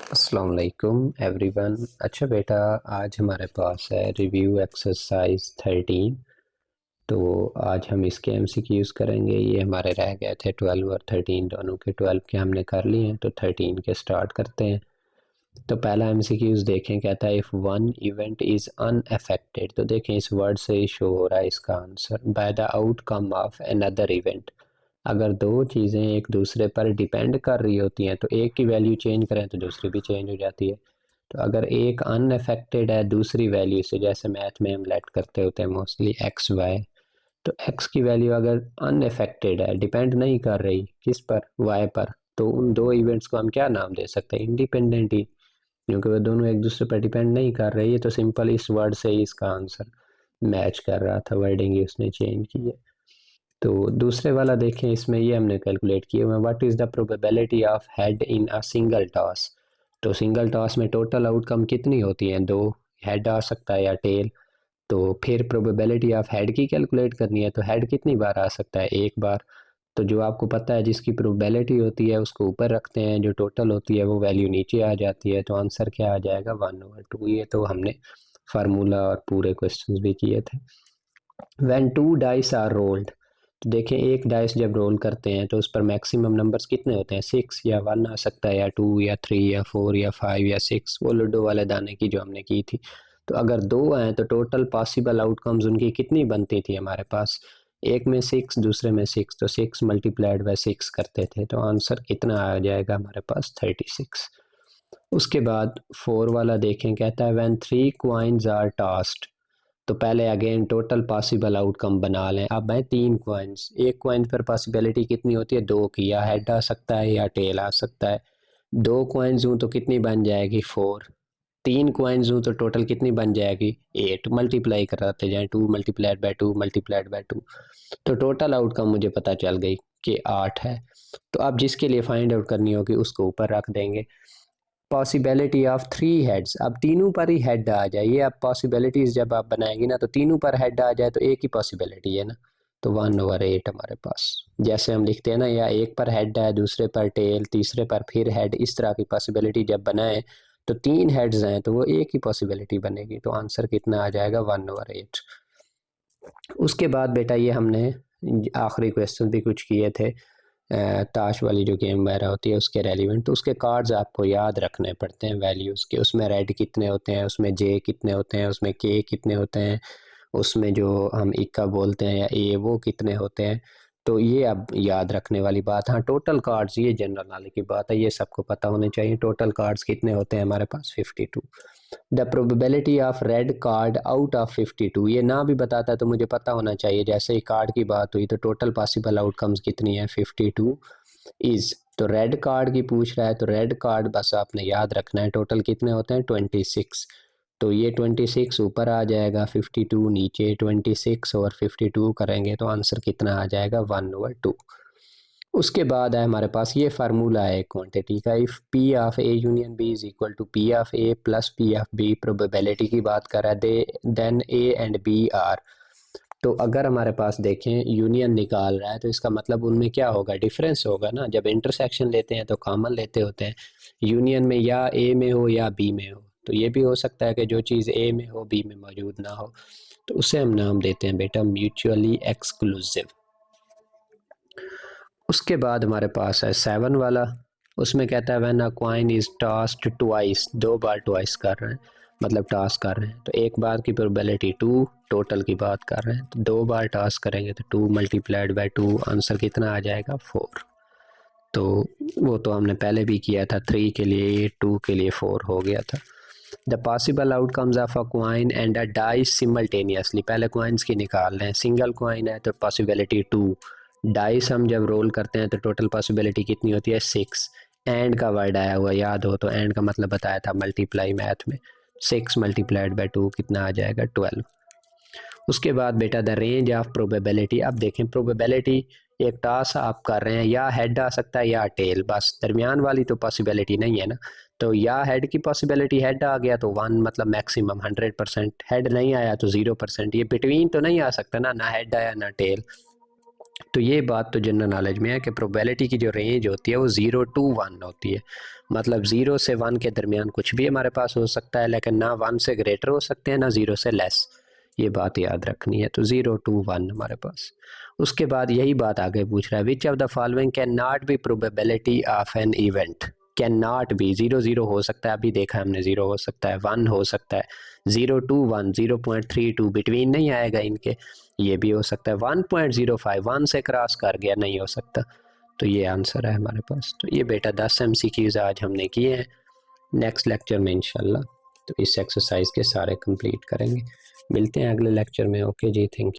अस्सलाम वालेकुम एवरीवन। अच्छा बेटा, आज हमारे पास है रिव्यू एक्सरसाइज 13। तो आज हम इसके एमसीक्यूज करेंगे। ये हमारे रह गए थे 12 और 13 दोनों के। 12 के हमने कर लिए हैं तो 13 के स्टार्ट करते हैं। तो पहला एमसीक्यूज देखें, कहता है if one event is unaffected. तो देखें इस वर्ड से ही शो हो रहा है इसका answer, by the outcome of another event. अगर दो चीज़ें एक दूसरे पर डिपेंड कर रही होती हैं तो एक की वैल्यू चेंज करें तो दूसरी भी चेंज हो जाती है। तो अगर एक अनअफेक्टेड है दूसरी वैल्यू से, जैसे मैथ में हम लेट करते होते हैं मोस्टली एक्स वाई, तो एक्स की वैल्यू अगर अनअफेक्टेड है, डिपेंड नहीं कर रही किस पर, वाई पर, तो उन दो इवेंट्स को हम क्या नाम दे सकते हैं? इंडिपेंडेंट ही, क्योंकि वो दोनों एक दूसरे पर डिपेंड नहीं कर रहे। ये तो सिंपल इस वर्ड से ही इसका आंसर मैच कर रहा था, वर्डिंग ही उसने चेंज की है। तो दूसरे वाला देखें, इसमें ये हमने कैलकुलेट किया हुआ है, what is the probability of head in a single toss. तो सिंगल टॉस में टोटल आउटकम कितनी होती है? दो, हेड आ सकता है या टेल। तो फिर प्रोबेबिलिटी ऑफ हेड की कैलकुलेट करनी है, तो हेड कितनी बार आ सकता है? एक बार। तो जो आपको पता है जिसकी प्रोबेबिलिटी होती है उसको ऊपर रखते हैं, जो टोटल होती है वो वैल्यू नीचे आ जाती है। तो आंसर क्या आ जाएगा? 1/2। ये तो हमने फार्मूला और पूरे क्वेश्चंस भी किए थे। When two dice are rolled, तो देखें एक डाइस जब रोल करते हैं तो उस पर मैक्सिमम नंबर्स कितने होते हैं? 6 या 1 आ सकता है, या 2 या 3 या 4 या 5 या 6, वो लूडो वाले दाने की जो हमने की थी। तो अगर दो हैं तो टोटल पॉसिबल आउटकम्स उनकी कितनी बनती थी हमारे पास? एक में 6, दूसरे में 6, तो 6 मल्टीप्लाइड बाय 6 करते थे। तो आंसर कितना आ जाएगा हमारे पास? 36। उसके बाद 4 वाला देखें, कहता है व्हेन 3 कॉइन्स आर टॉस्ड। तो पहले अगेन टोटल पॉसिबल आउटकम बना लें। अब है 3 कॉइन्स, एक कॉइन पर पॉसिबिलिटी कितनी होती है? 2 की, या हेड आ सकता है या टेल आ सकता है। 2 कॉइन्स हूँ तो कितनी बन जाएगी? 4। 3 कॉइन्स हूँ तो टोटल कितनी बन जाएगी? 8। मल्टीप्लाई कराते जाएं, 2 मल्टीप्लाइड बाय 2 मल्टीप्लाइड बाय 2, तो टोटल आउटकम मुझे पता चल गई कि 8 है। तो अब जिसके लिए फाइंड आउट करनी होगी उसको ऊपर रख देंगे। पॉसिबिलिटी ऑफ 3 हेड्स, अब तीनों पर ही हेड आ जाए। ये अब पॉसिबिलिटीज जब आप बनाएंगे ना तो तीनों पर हेड आ जाए तो एक ही पॉसिबिलिटी है ना, तो 1/8 हमारे पास। जैसे हम लिखते हैं ना, या एक पर हेड है, दूसरे पर टेल, तीसरे पर फिर हेड, इस तरह की पॉसिबिलिटी जब बनाए तो 3 हेड्स हैं तो वो एक ही पॉसिबिलिटी बनेगी। तो आंसर कितना आ जाएगा? 1/8। उसके बाद बेटा ये हमने आखिरी क्वेश्चन भी कुछ किए थे, ताश वाली जो गेम वगैरह होती है उसके रेलिवेंट। तो उसके कार्ड्स आपको याद रखने पड़ते हैं वैल्यूज़ के। उसमें रेड कितने होते हैं, उसमें जे कितने होते हैं, उसमें के कितने होते हैं, उसमें जो हम इक्का बोलते हैं या ए वो कितने होते हैं। तो ये अब याद रखने वाली बात। हाँ, टोटल कार्ड्स, ये जनरल नॉलेज की बात है, ये सबको पता होने चाहिए। टोटल कार्ड्स कितने होते हैं हमारे पास? 52। The probability of red card out of 52, ये ना भी बताता है तो मुझे पता होना चाहिए। जैसे ही कार्ड की बात हुई तो टोटल पॉसिबल आउटकम्स कितनी है? 52 इज। तो रेड कार्ड की पूछ रहा है तो रेड कार्ड बस आपने याद रखना है। टोटल कितने होते हैं? 26। तो ये 26 ऊपर आ जाएगा, 52 नीचे, 26 और 52 करेंगे तो आंसर कितना आ जाएगा? 1/2। उसके बाद है हमारे पास ये फार्मूला है क्वांटिटी का, if P of A union B is equal to P of A plus P of B, probability की बात कर रहा है, they then A and B are. तो अगर हमारे पास देखें यूनियन निकाल रहा है तो इसका मतलब उनमें क्या होगा? डिफरेंस होगा ना। जब इंटरसेक्शन लेते हैं तो कॉमन लेते होते हैं। यूनियन में या ए में हो या बी में हो, तो ये भी हो सकता है कि जो चीज़ ए में हो बी में मौजूद ना हो, तो उसे हम नाम देते हैं बेटा म्यूचुअली एक्सक्लूसिव। उसके बाद हमारे पास है 7 वाला। उसमें कहता है when a coin is tossed twice, 2 bar twice कर रहे हैं, मतलब टॉस कर रहे हैं, तो एक बार की प्रोबेबिलिटी 2, टोटल की बात कर रहे हैं, तो 2 बार टॉस करेंगे तो 2 मल्टीप्लाइड बाय 2, आंसर कितना आ जाएगा? 4। तो वो तो हमने पहले भी किया था, 3 के लिए 2 के लिए 4 हो गया था। The possible outcomes of a coin and a dice simultaneously, पहले क्वाइंस की निकाल लें। सिंगल क्वाइन है तो पॉसिबिलिटी 2, डाइस हम जब रोल करते हैं तो टोटल पॉसिबिलिटी कितनी होती है? 6। एंड का वर्ड आया हुआ याद हो तो, एंड का मतलब बताया था मल्टीप्लाई मैथ में। 6 मल्टीप्लाइड बाय 2 कितना आ जाएगा? 12। उसके बाद बेटा द रेंज ऑफ प्रोबेबिलिटी। अब देखें प्रोबेबिलिटी, एक टॉस आप कर रहे हैं, या हेड आ सकता है या टेल, बस दरमियान वाली तो पॉसिबिलिटी नहीं है ना। तो या हेड की पॉसिबिलिटी, हेड आ गया तो 1, मतलब मैक्सिमम 100%, हेड नहीं आया तो 0%। ये बिटवीन तो नहीं आ सकता ना, ना हेड आया ना टेल। तो ये बात तो जनरल नॉलेज में है कि प्रोबेबिलिटी की जो रेंज होती है वो 0 to 1 होती है, मतलब 0 से 1 के दरमियान कुछ भी हमारे पास हो सकता है, लेकिन ना 1 से ग्रेटर हो सकते हैं ना 0 से लेस। ये बात याद रखनी है। तो 0 to 1 हमारे पास। उसके बाद यही बात आगे पूछ रहा है, which of the following can not be probability of an event. Can not be, 0 0 हो सकता है, अभी देखा हमने 0 हो सकता है, 1 हो सकता है, 0 to 1 0.32 बिटवीन नहीं आएगा इनके, ये भी हो सकता है, 1.05 1 से क्रॉस कर गया, नहीं हो सकता। तो ये आंसर है हमारे पास। तो ये बेटा 10 MCQs आज हमने किए हैं। नेक्स्ट लेक्चर में इंशाल्लाह तो इस एक्सरसाइज के सारे कंप्लीट करेंगे। मिलते हैं अगले लेक्चर में। ओके जी, थैंक यू।